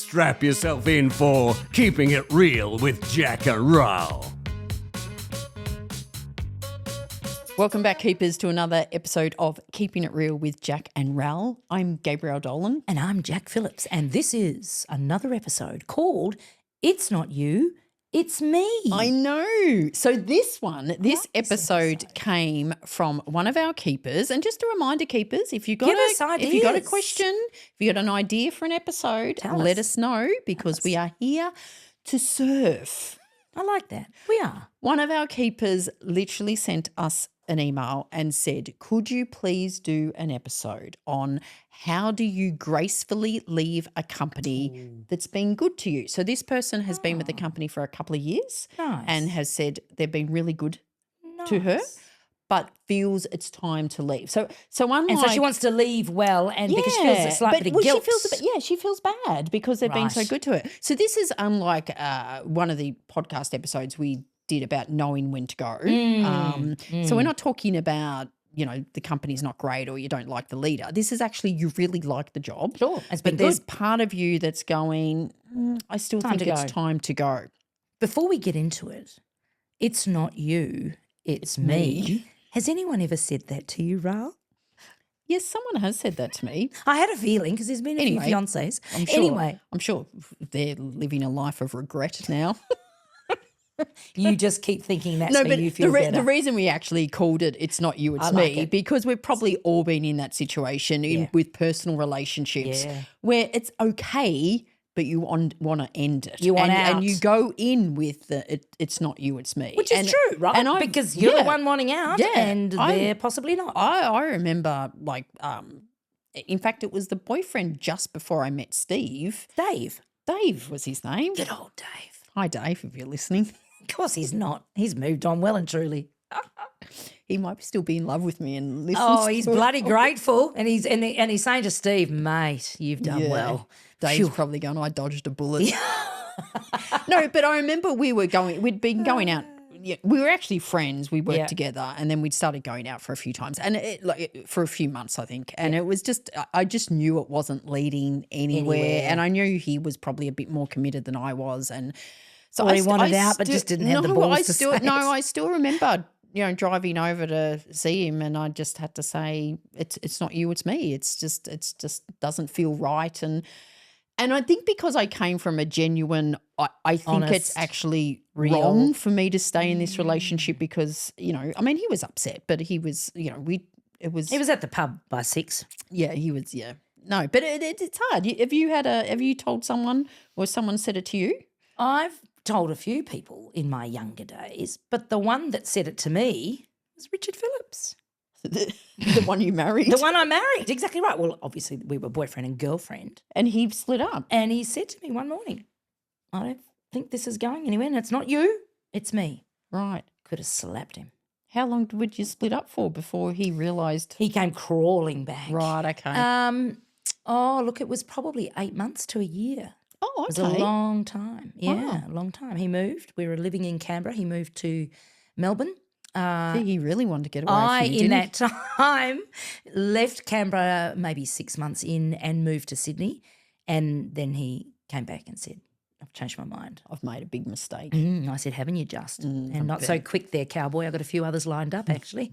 Strap yourself in for Keeping It Real with Jack and Raoul. Welcome back, Keepers, to another episode of Keeping It Real with Jack and Raoul. I'm Gabrielle Dolan. And I'm Jack Phillips, and this is another episode called It's Not You, It's Me. I know. So this episode came from one of our keepers. And just a reminder, keepers, if you got a question, if you got an idea for an episode, let us know, because we are here to serve. I like that. We are. One of our keepers literally sent us an email and said, could you please do an episode on how do you gracefully leave a company that's been good to you? So this person has been with the company for a couple of years and has said they've been really good to her, but feels it's time to leave. So unlike, and so she wants to leave well, and because she feels a slight bit of guilt. She feels bad because they've been so good to her. So this is unlike one of the podcast episodes we did about knowing when to go. So we're not talking about, the company's not great or you don't like the leader. This is actually you really like the job. Sure. But there's part of you that's going, I still think it's time to go. Before we get into it, it's not you, it's me. Has anyone ever said that to you, Raoul? Yes, someone has said that to me. I had a feeling because there's been a few fiancés. I'm sure they're living a life of regret now. You just keep thinking that's where you feel better. The reason we actually called it It's Not You, It's Me, because we've probably all been in that situation with personal relationships where it's okay, but you want to end it. You want out. And you go in with it's not you, it's me. Which is true, right? Because you're the one wanting out and they're possibly not. I remember in fact, it was the boyfriend just before I met Steve. Dave. Dave was his name. Good old Dave. Hi, Dave, if you're listening. Of course he's not. He's moved on well and truly. He might still be in love with me and listens. Oh, he's bloody grateful. And he's saying to Steve, mate, you've done well. Dave's probably going, I dodged a bullet. No, but I remember we'd been going out. Yeah, we were actually friends. We worked together, and then we'd started going out for a few times, and for a few months, I think. And it was just, I just knew it wasn't leading anywhere, and I knew he was probably a bit more committed than I was, and so he wanted out, but just didn't have the balls to say it. No, I still remember, driving over to see him, and I just had to say, it's not you, it's me. It's just doesn't feel right, and I think because I came from a genuine, I think honest, it's actually wrong for me to stay in this relationship because, he was upset, but he was, He was at the pub by 6. Yeah, he was, yeah. No, but it's hard. Have you told someone or someone said it to you? I've told a few people in my younger days, but the one that said it to me was Richard Phillips. The one you married? The one I married, exactly right. Well, obviously we were boyfriend and girlfriend. And he split up. And he said to me one morning, I don't think this is going anywhere, and it's not you, it's me. Right. Could have slapped him. How long would you split up for before he realised? He came crawling back. Right, okay. Look, it was probably 8 months to a year. Oh, okay. It was a long time. Yeah, wow. A long time. He moved. We were living in Canberra. He moved to Melbourne. He really wanted to get away from you, in that time, left Canberra maybe 6 months in and moved to Sydney, and then he came back and said, I've changed my mind. I've made a big mistake. I said, haven't you just? And not so quick there, cowboy. I've got a few others lined up, actually.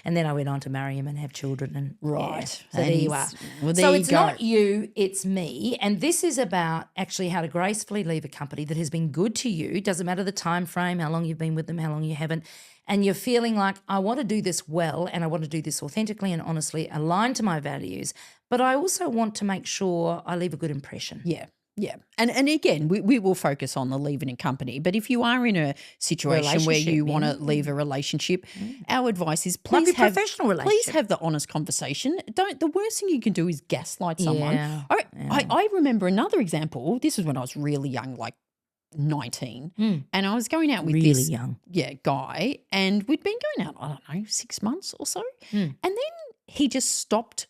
And then I went on to marry him and have children. And right. So there you are. Well, so it's not you, it's me. And this is about actually how to gracefully leave a company that has been good to you. Doesn't matter the time frame, how long you've been with them, how long you haven't. And you're feeling like, I want to do this well and I want to do this authentically and honestly, aligned to my values, but I also want to make sure I leave a good impression. Yeah. Yeah. And again, we will focus on the leaving a company. But if you are in a situation where you want to leave a relationship, our advice is please have professional relationship. Please have the honest conversation. The worst thing you can do is gaslight someone. Yeah. I remember another example. This was when I was really young, like 19, and I was going out with really this young guy, and we'd been going out, I don't know, 6 months or so. And then he just stopped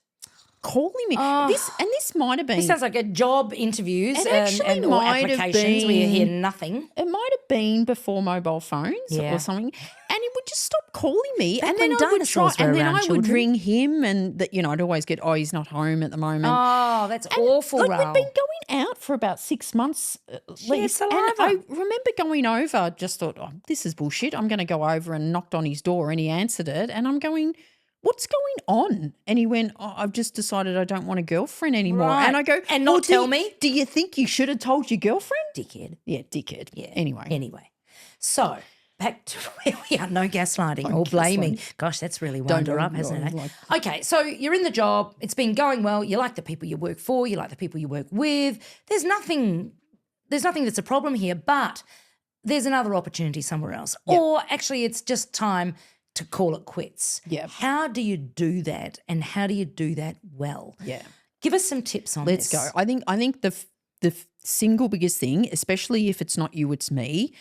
calling me. This might have been. This sounds like a job interviews or applications where you hear nothing. It might have been before mobile phones or something. And he would just stop calling me. Back and then when I would try, dinosaurs were and then around, I would children. ring him, and I'd always get, he's not home at the moment. Oh, that's awful, Like Raoul. we'd been going out for about 6 months at least. And saliva. I remember going over, just thought, this is bullshit. I'm going to go over, and knocked on his door, and he answered it. And I'm going, what's going on? And he went, I've just decided I don't want a girlfriend anymore. Right. And I go, And not tell me? Do you think you should have told your girlfriend? Dickhead. Yeah, dickhead. Yeah. Anyway. So back to where we are. No gaslighting or blaming. Gosh, that's really wound her up, hasn't it? Okay, so you're in the job. It's been going well. You like the people you work for. You like the people you work with. There's nothing that's a problem here, but there's another opportunity somewhere else. Yep. Or actually it's just time to call it quits. Yeah. How do you do that, and how do you do that well? Yeah. Give us some tips on Let's this. go. I think the single biggest thing, especially if it's not you, it's me,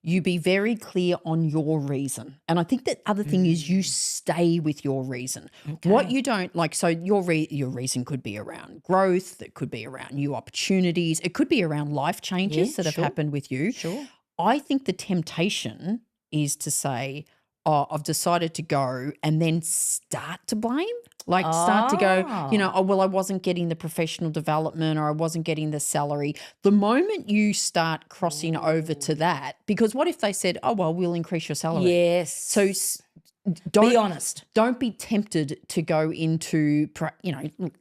you be very clear on your reason. And I think that other thing is you stay with your reason. What you don't like, so your reason could be around growth, it could be around new opportunities, it could be around life changes that have happened with you. Sure. I think the temptation is to say, I've decided to go, and then start to blame. Like start to go, I wasn't getting the professional development, or I wasn't getting the salary. The moment you start crossing over to that, because what if they said, we'll increase your salary? Yes. So don't be honest. Don't be tempted to go into,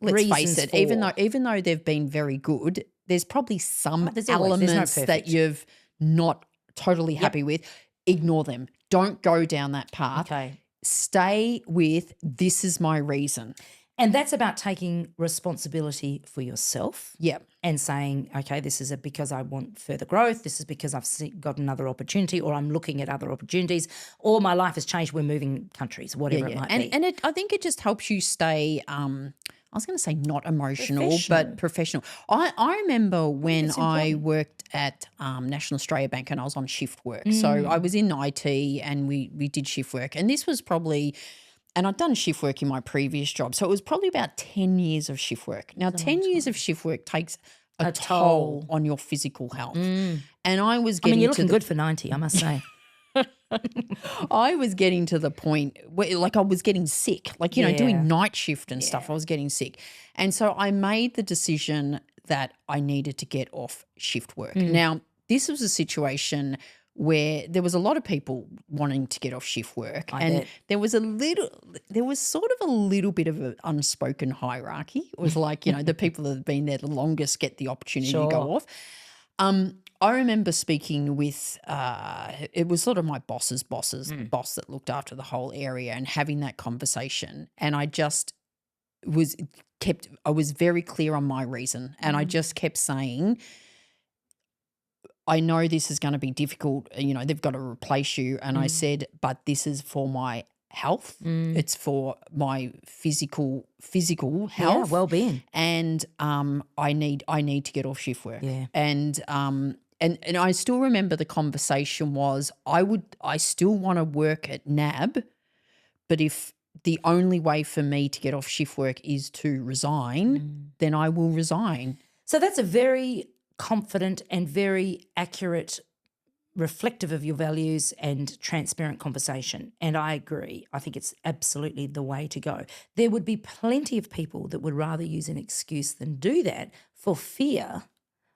let's face it, even though they've been very good, there's probably some elements that you've not totally happy with. Ignore them. Don't go down that path. Okay. Stay with, this is my reason. And that's about taking responsibility for yourself. Yeah. And saying, okay, this is because I want further growth. This is because I've got another opportunity, or I'm looking at other opportunities, or my life has changed. We're moving countries, whatever it might be. And I think it just helps you stay, I was going to say not emotional, but professional. I remember when I worked at National Australia Bank, and I was on shift work. So I was in IT, and we did shift work. And this was probably, and I'd done shift work in my previous job. So it was probably about 10 years of shift work. Now, 10 years of shift work takes a toll on your physical health. And I was getting you're looking good for 90, I must say. I was getting to the point where, like, I was getting sick, like, doing night shift and stuff. I was getting sick. And so I made the decision that I needed to get off shift work. Now, this was a situation where there was a lot of people wanting to get off shift work. And there was sort of a little bit of an unspoken hierarchy. It was like, the people that have been there the longest get the opportunity to go off. I remember speaking with, it was sort of my boss's boss that looked after the whole area, and having that conversation. And I just I was very clear on my reason. And I just kept saying, I know this is going to be difficult. They've got to replace you. And I said, but this is for my health. It's for my physical health, well-being. And I need to get off shift work. Yeah. And I still remember the conversation was, I still want to work at NAB, but if the only way for me to get off shift work is to resign, then I will resign. So that's a very confident and very accurate, reflective of your values and transparent conversation. And I agree. I think it's absolutely the way to go. There would be plenty of people that would rather use an excuse than do that for fear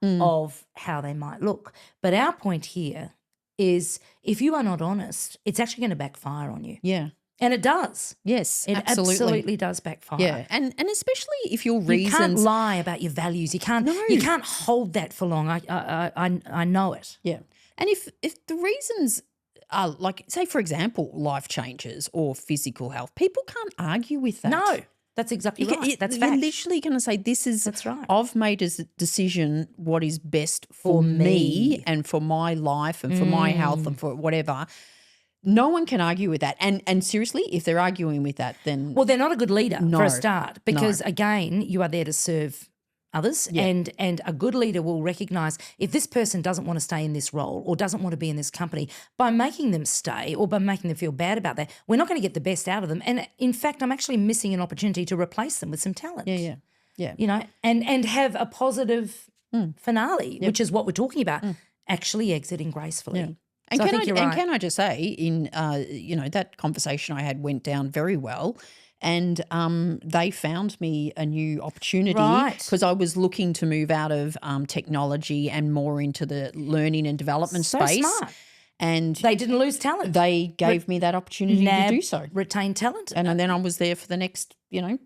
of how they might look. But our point here is, if you are not honest, it's actually going to backfire on you. Yeah. And it does. Yes, It absolutely. absolutely does backfire. Yeah, and especially if your You reasons. can't lie about your values. You can't hold that for long. I know it. Yeah, and if the reasons are, like, say for example, life changes or physical health, people can't argue with that. No, that's exactly right. That's You're fact. literally going to say, that's right. I've made a decision what is best for me and for my life and for my health and for whatever. No one can argue with that. And seriously, if they're arguing with that, then Well, they're not a good leader for a start, because again, you are there to serve others, and a good leader will recognise if this person doesn't want to stay in this role or doesn't want to be in this company, by making them stay or by making them feel bad about that, we're not going to get the best out of them. And in fact, I'm actually missing an opportunity to replace them with some talent. Yeah. And have a positive finale, which is what we're talking about, actually exiting gracefully. Yeah. And So I think you're right. And can I just say, in that conversation I had went down very well, and they found me a new opportunity Right. because I was looking to move out of technology and more into the learning and development So space. smart. And They didn't lose talent. they gave me that opportunity to do so. Retain talent. And then I was there for the next 10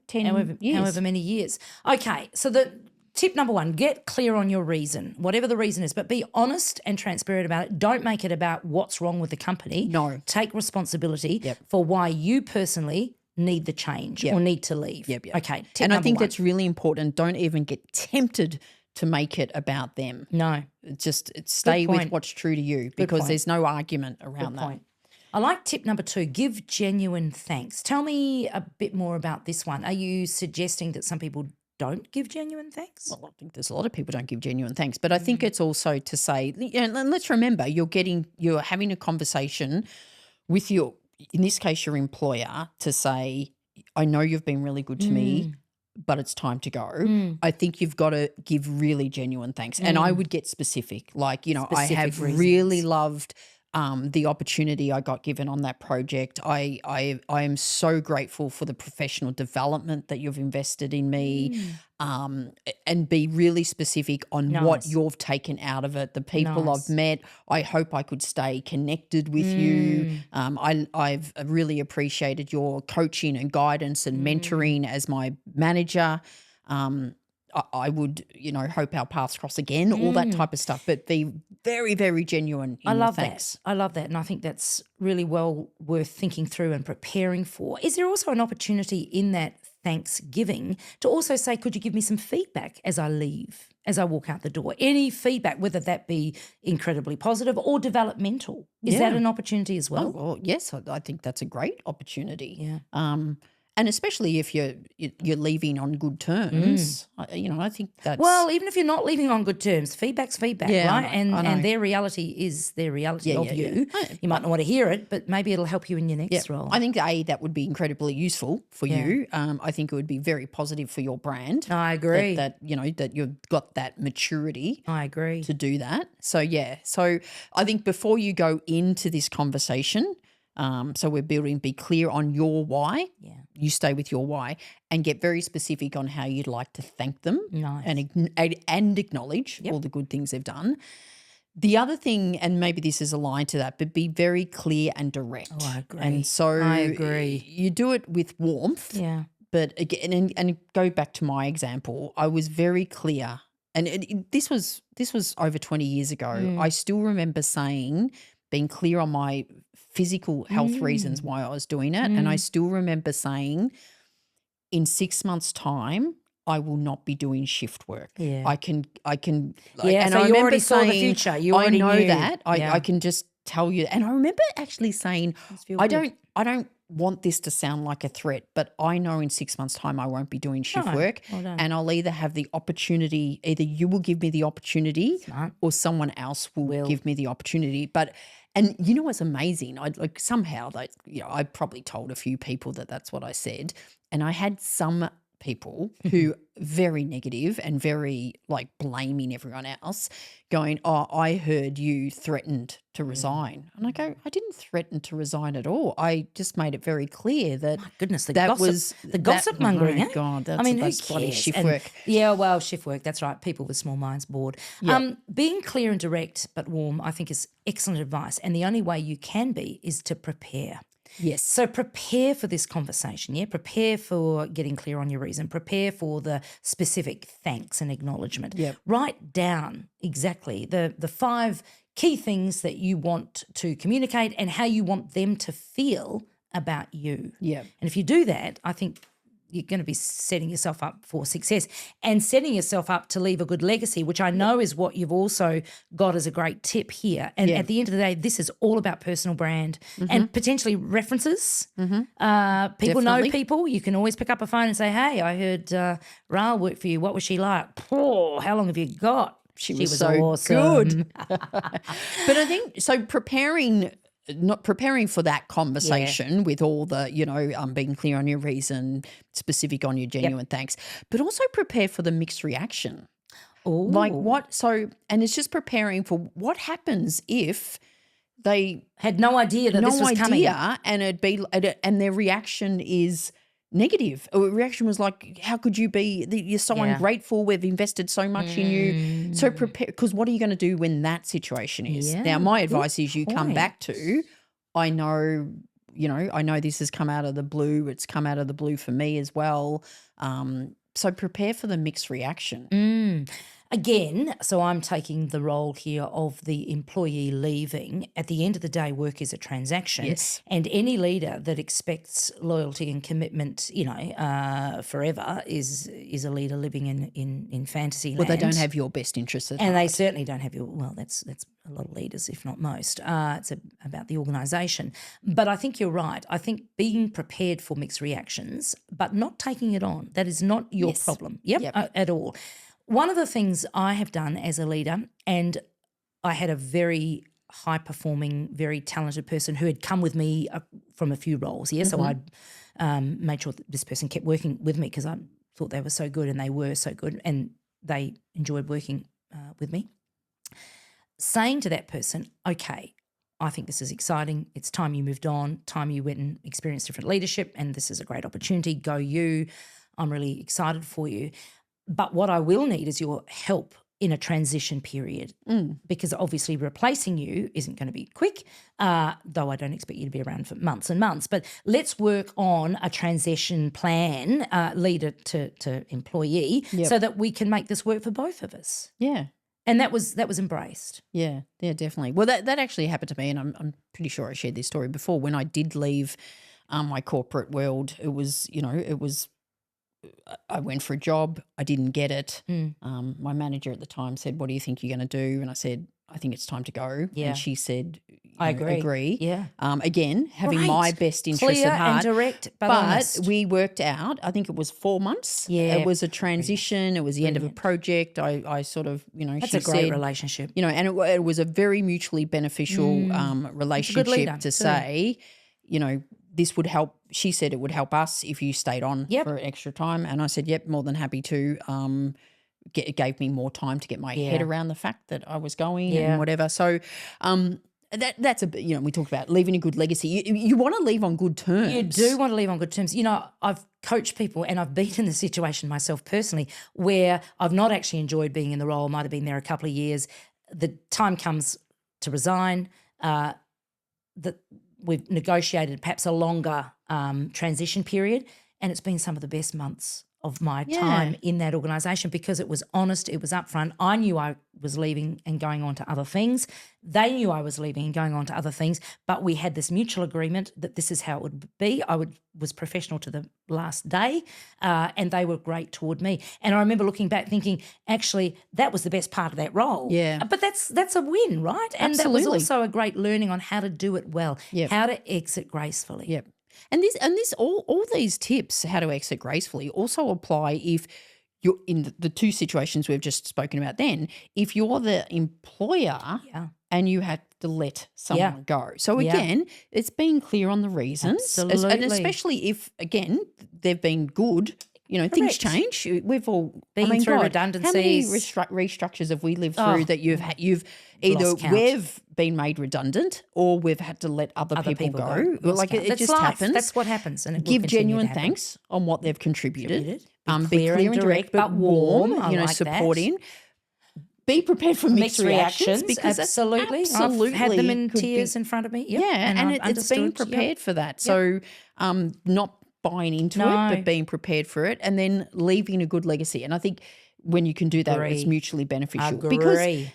years. However many years. Okay, so the tip number 1, get clear on your reason, whatever the reason is, but be honest and transparent about it. Don't make it about what's wrong with the company. No. Take responsibility for why you personally need the change or need to leave. Yep. Okay, tip And I number think 1. that's really important. Don't even get tempted to make it about them. No. Just stay with point. what's true to you because point. there's no argument around that. Point. I like tip number 2, give genuine thanks. Tell me a bit more about this one. Are you suggesting that some people don't give genuine thanks? Well, I think there's a lot of people don't give genuine thanks, but I think it's also to say, and let's remember, you're having a conversation with in this case, your employer to say, I know you've been really good to me, but it's time to go. I think you've got to give really genuine thanks. And I would get specific. Like, I have really loved the opportunity I got given on that project. I am so grateful for the professional development that you've invested in me, and be really specific on what you've taken out of it, the people I've met. I hope I could stay connected with you. I've really appreciated your coaching and guidance and mentoring as my manager. I would, hope our paths cross again, all that type of stuff, but be very, very genuine in your thanks. I love that. And I think that's really well worth thinking through and preparing for. Is there also an opportunity in that Thanksgiving to also say, could you give me some feedback as I leave, as I walk out the door? Any feedback, whether that be incredibly positive or developmental. Is that an opportunity as well? Oh, well, yes, I think that's a great opportunity. Yeah. And especially if you're leaving on good terms, I think that's Well, even if you're not leaving on good terms, feedback's feedback, Yeah, right? I know. And their reality is their reality of you. Yeah. You might not want to hear it, but maybe it'll help you in your next role. I think that would be incredibly useful for you. I think it would be very positive for your brand. I agree. That you've got that maturity. I agree. To do that. So I think before you go into this conversation, so we're be clear on your why. Yeah. You stay with your why and get very specific on how you'd like to thank them. Nice. and acknowledge all the good things they've done. The other thing, and maybe this is aligned to that, but be very clear and direct. Oh, I agree. And so I agree. You do it with warmth. Yeah. But again, and go back to my example, I was very clear, and this was over 20 years ago. I still remember being clear on my physical health reasons why I was doing it, and I still remember saying, in 6 months' time, I will not be doing shift work. Yeah. I can. Yeah, and so I you remember already saw the saying, future. You I already know knew. that. Yeah. I can just tell you. And I remember actually saying, feel I good. don't want this to sound like a threat, but I know in 6 months' time I won't be doing shift No, work, well done. and I'll either have the opportunity, either you will give me the opportunity, Smart. or someone else will give me the opportunity. And you know what's amazing? I probably told a few people that's what I said, and I had some people who very negative and very blaming everyone else, going, "Oh, I heard you threatened to resign," and I go, "I didn't threaten to resign at all. I just made it very clear that My goodness, the that gossip, was the gossip mongering. Oh God, that's who bloody cares? shift And- work. Yeah, well, shift work. That's right. People with small minds bored. Being clear and direct but warm, I think, is excellent advice. And the only way you can be is to prepare. Yes. So prepare for this conversation, yeah? Prepare for getting clear on your reason. Prepare for the specific thanks and acknowledgement. Yep. Write down exactly the 5 key things that you want to communicate and how you want them to feel about you. Yeah. And if you do that, I think you're going to be setting yourself up for success and setting yourself up to leave a good legacy, which I know is what you've also got as a great tip here. And at the end of the day, this is all about personal brand and potentially references. People know Definitely. people. You can always pick up a phone and say, hey, I heard Raal worked for you. What was she like? Oh, how long have you got? She was so awesome. good. But I think so not preparing for that conversation with all the, being clear on your reason, specific on your genuine thanks, but also prepare for the mixed reaction. Ooh. And it's just preparing for what happens if they Had no idea that this was coming. and their reaction is negative. The reaction was like, how could you be, you're so ungrateful, we've invested so much in you. So prepare, because what are you going to do when that situation is? Yeah, Now, my good advice is you come back to, I know this has come out of the blue. It's come out of the blue for me as well. So prepare for the mixed reaction. Again, so I'm taking the role here of the employee leaving. At the end of the day, work is a transaction. Yes. And any leader that expects loyalty and commitment, forever is a leader living in fantasy land. Well, they don't have your best interests at heart. And they certainly don't have that's a lot of leaders, if not most. It's about the organisation. But I think you're right. I think being prepared for mixed reactions, but not taking it on. That is not your problem. At all. One of the things I have done as a leader, and I had a very high-performing, very talented person who had come with me from a few roles, so I made sure that this person kept working with me because I thought they were so good, and they were so good, and they enjoyed working with me. Saying to that person, okay, I think this is exciting. It's time you moved on, time you went and experienced different leadership, and this is a great opportunity. Go you. I'm really excited for you. But what I will need is your help in a transition period because obviously replacing you isn't going to be quick, though I don't expect you to be around for months and months. But let's work on a transition plan, leader to employee, so that we can make this work for both of us. Yeah. And that was embraced. Yeah, definitely. Well, that actually happened to me, and I'm pretty sure I shared this story before. When I did leave my corporate world, it was I went for a job. I didn't get it. My manager at the time said, "What do you think you're going to do?" And I said, "I think it's time to go." Yeah. And she said, I agree. Yeah. Again, having Great. my best interests Clear at heart. and direct, but honest. We worked out, I think it was 4 months. Yeah. It was a transition. It was the end of a project. I sort of, That's she a great said, relationship. and it was a very mutually beneficial relationship leader, to say, this would help. She said it would help us if you stayed on for extra time. And I said, yep, more than happy to. It gave me more time to get my head around the fact that I was going and whatever. So that's we talked about leaving a good legacy. You want to leave on good terms. You do want to leave on good terms. I've coached people and I've been in the situation myself personally where I've not actually enjoyed being in the role. I might have been there a couple of years. The time comes to resign. We've negotiated perhaps a longer transition period, and it's been some of the best months of my time in that organisation because it was honest, it was upfront. I knew I was leaving and going on to other things. They knew I was leaving and going on to other things, but we had this mutual agreement that this is how it would be. I was professional to the last day, and they were great toward me. And I remember looking back thinking, actually, that was the best part of that role. Yeah. But that's a win, right? And Absolutely. that was also a great learning on how to do it well, how to exit gracefully. Yep. And all these tips, how to exit gracefully, also apply if you're in the two situations we've just spoken about. Then, if you're the employer and you had to let someone go, so again, it's being clear on the reasons, and especially if again they've been good. Things change. We've all been through God, redundancies. How many restructures have we lived through that you've either we've been made redundant or we've had to let other people go. Like it just happens. That's what happens. And give genuine thanks on what they've contributed. Be clear and direct, but warm. Supporting. Be prepared for mixed reactions because absolutely. I've had them in tears in front of me. Yep. Yeah, and it's being prepared for that. So not buying into it, but being prepared for it, and then leaving a good legacy. And I think when you can do that, it's mutually beneficial. Because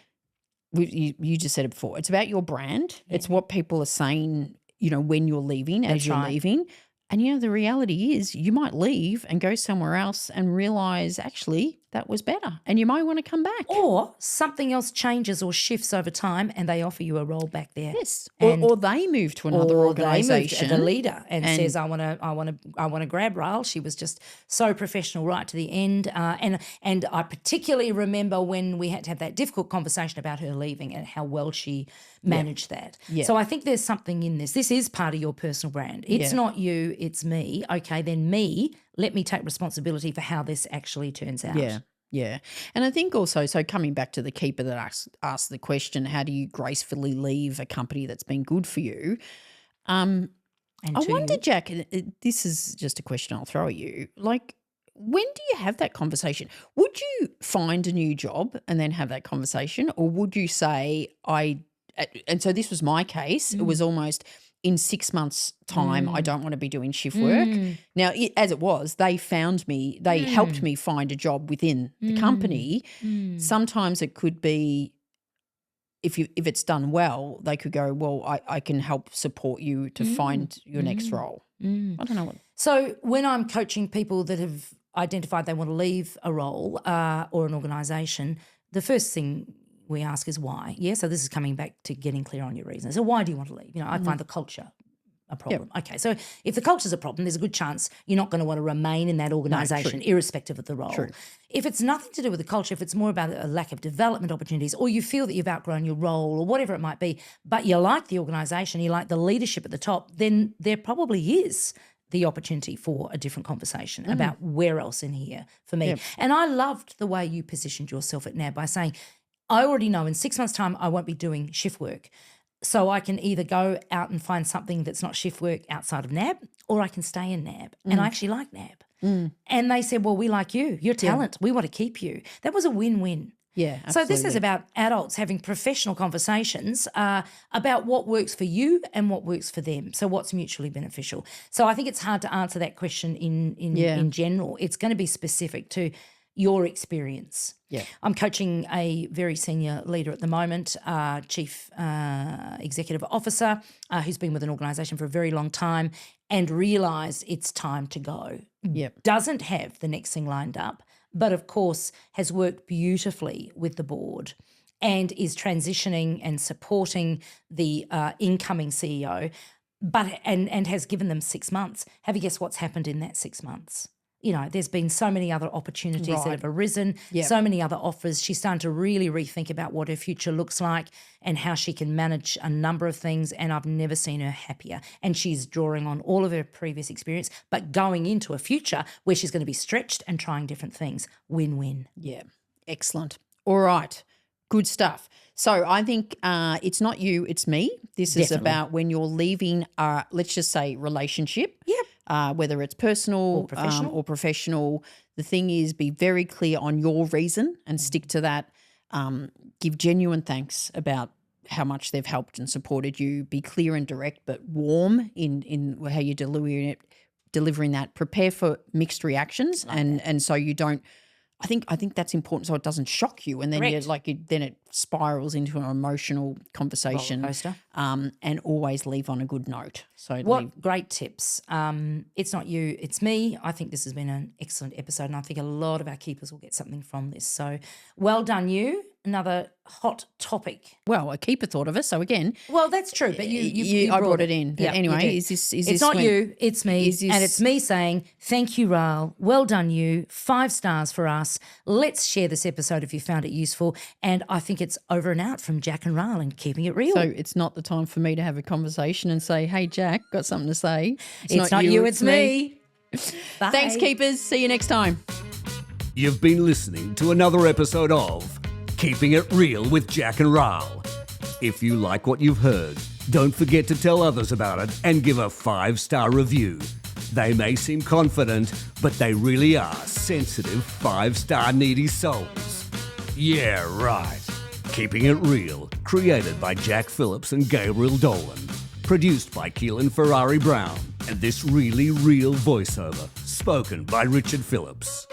you just said it before. It's about your brand. Yeah. It's what people are saying, when you're leaving, as you're leaving. And, the reality is you might leave and go somewhere else and realise actually that was better and you might want to come back. Or something else changes or shifts over time and they offer you a role back there. Yes. Or they move to another organisation. The leader and says, I want to grab rail. She was just so professional right to the end. And I particularly remember when we had to have that difficult conversation about her leaving and how well she managed that. Yeah. So I think there's something in this. This is part of your personal brand. It's not you, it's me. Okay, then let me take responsibility for how this actually turns out. Yeah. Yeah. And I think also, so coming back to the keeper that asked the question, how do you gracefully leave a company that's been good for you? And I to wonder, you. Jack, this is just a question I'll throw at you. Like, when do you have that conversation? Would you find a new job and then have that conversation? Or would you say, and so this was my case, it was almost in 6 months' time, I don't want to be doing shift work. Now, as it was, they found me, they helped me find a job within the company. Sometimes it could be, if it's done well, they could go, well, I can help support you to find your next role. I don't know what. So when I'm coaching people that have identified they want to leave a role or an organisation, the first thing we ask is why. Yeah, so this is coming back to getting clear on your reasons. So why do you want to leave? I find the culture a problem. Yep. Okay, so if the culture's a problem, there's a good chance you're not going to want to remain in that organisation, irrespective of the role. True. If it's nothing to do with the culture, if it's more about a lack of development opportunities, or you feel that you've outgrown your role or whatever it might be, but you like the organisation, you like the leadership at the top, then there probably is the opportunity for a different conversation about where else in here for me. Yep. And I loved the way you positioned yourself at NAB by saying, I already know in 6 months' time I won't be doing shift work. So I can either go out and find something that's not shift work outside of NAB, or I can stay in NAB. And I actually like NAB. And they said, well, we like you. You're talent. We want to keep you. That was a win-win. Yeah, absolutely. So this is about adults having professional conversations about what works for you and what works for them. So what's mutually beneficial. So I think it's hard to answer that question in general. It's going to be specific to your experience. Yeah. I'm coaching a very senior leader at the moment, chief executive officer, who's been with an organisation for a very long time and realised it's time to go. Yep. Doesn't have the next thing lined up, but of course has worked beautifully with the board and is transitioning and supporting the incoming CEO, and has given them 6 months. Have you guessed what's happened in that 6 months? There's been so many other opportunities that have arisen, so many other offers. She's starting to really rethink about what her future looks like and how she can manage a number of things, and I've never seen her happier. And she's drawing on all of her previous experience, but going into a future where she's going to be stretched and trying different things. Win-win. Yeah, excellent. All right, good stuff. So I think it's not you, it's me. This is about when you're leaving, let's just say, relationship. Yep. Whether it's personal or professional. The thing is, be very clear on your reason and stick to that. Give genuine thanks about how much they've helped and supported you. Be clear and direct, but warm in how you're delivering that. Prepare for mixed reactions, and so you don't. I think that's important, so it doesn't shock you, and then then it spirals into an emotional conversation. And always leave on a good note. So great tips. It's not you, it's me. I think this has been an excellent episode, and I think a lot of our keepers will get something from this. So well done, you. Another hot topic. Well, a keeper thought of us, so again. Well, that's true, but I brought it in. But anyway, it's not you, it's me, and it's me saying thank you, Rael. Well done, you. 5 stars for us. Let's share this episode if you found it useful, and I think it's over and out from Jack and Rael and keeping it real. So it's not the time for me to have a conversation and say, hey, Jack, got something to say. It's not you, it's me. Bye. Thanks, keepers. See you next time. You've been listening to another episode of Keeping It Real with Jack and Rael. If you like what you've heard, don't forget to tell others about it and give a 5-star review. They may seem confident, but they really are sensitive 5-star needy souls. Yeah, right. Keeping It Real, created by Jack Phillips and Gabriel Dolan. Produced by Keehlan Ferrari-Brown. And this really real voiceover, spoken by Richard Phillips.